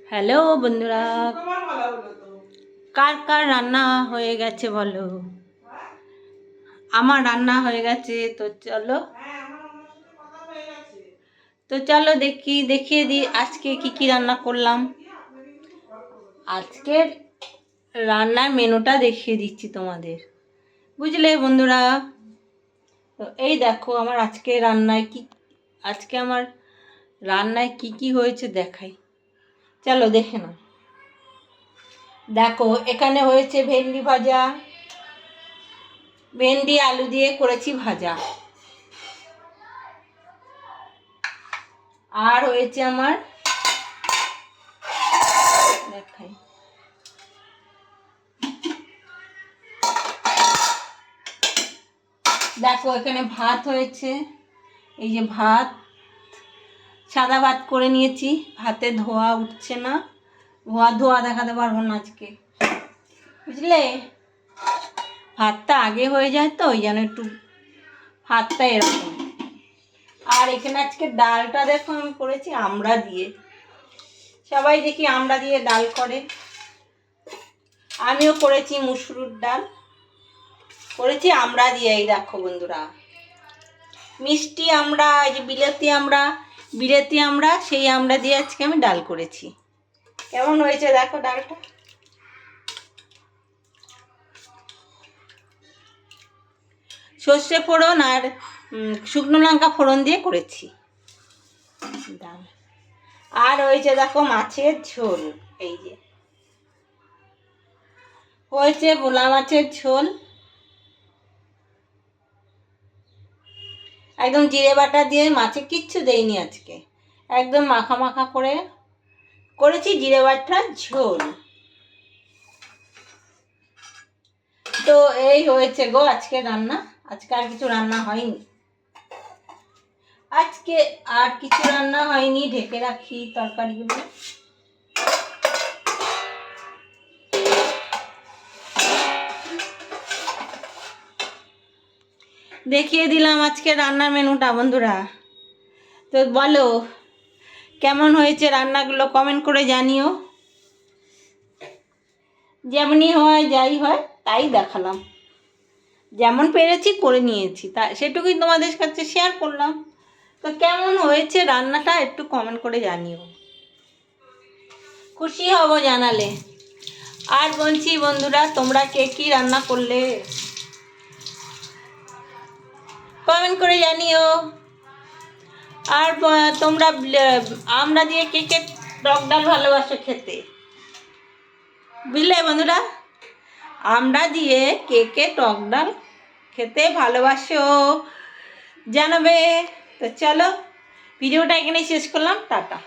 Hello বন্ধুরা, কার কার রান্না হয়ে গেছে বলো? আমার রান্না হয়ে গেছে। তো চলো দেখিয়ে দিই আজকে কি কি রান্না করলাম। আজকের রান্নার মেনুটা দেখিয়ে দিচ্ছি তোমাদের, বুঝলে বন্ধুরা? তো এই দেখো আমার আমার রান্নায় কি হয়েছে দেখাই, চলো দেখে নাও। দেখো এখানে হয়েছে ভেন্ডি ভাজা, ভেন্ডি আলু দিয়ে করেছি ভাজা। আর হয়েছে আমার দেখাই, দেখো এখানে ভাত হয়েছে। এই যে ভাত, সাদা ভাত করে নিয়েছি। ভাতে ধোয়া উঠছে না, ধোয়া দেখাতে পারবো না আজকে, বুঝলে? ভাতটা আগে হয়ে যায় তো ওই জন্য একটু ভাতটা এরকম। আর এখানে আজকে ডালটা দেখো আমি করেছি আমড়া দিয়ে। সবাই দেখি আমড়া দিয়ে ডাল করে, আমিও করেছি মুসুরির ডাল, করেছি আমড়া দিয়ে। এই দেখো বন্ধুরা, মিষ্টি আমড়া, এই যে বিলেতি আমড়া, সেই আমড়া দিয়ে আজকে আমি ডাল করেছি। কেমন হয়েছে দেখো ডালটা। সর্ষে ফোড়ন আর শুকনো লঙ্কা ফোড়ন দিয়ে করেছি ডাল। আর হয়েছে দেখো মাছের ঝোল, এই যে হয়েছে ভোলা মাছের ঝোল, একদম জিরে বাটা দিয়ে। মাছে কিচ্ছু দেইনি আজকে, একদম মাখা মাখা করে করেছি জিরে বাটার ঝোল। তো এই হয়েছে গো আজকে রান্না। আজকে আর কিছু রান্না হয়নি, ঢেকে রাখি তরকারিগুলো। দেখিয়ে দিলাম আজকে রান্নার মেনুটা বন্ধুরা। তো বলো কেমন হয়েছে রান্নাগুলো, কমেন্ট করে জানিও। যেমনই হয় যাই হয় তাই দেখালাম, যেমন পেরেছি করে নিয়েছি, তা সেটুকুই তোমাদের কাছে শেয়ার করলাম। তো কেমন হয়েছে রান্নাটা একটু কমেন্ট করে জানিও, খুশি হব জানালে। আর বলছি বন্ধুরা, তোমরা কে কি রান্না করলে কমেন্ট করে জানিও। আর তোমরা আমড়া দিয়ে কে কে টক ডাল ভালোবাসো খেতে, বুঝলে বন্ধুরা? আমড়া দিয়ে কে কে টক ডাল খেতে ভালোবাসো জানাবে। তো চলো ভিডিওটা এখানেই শেষ করলাম, টাটা।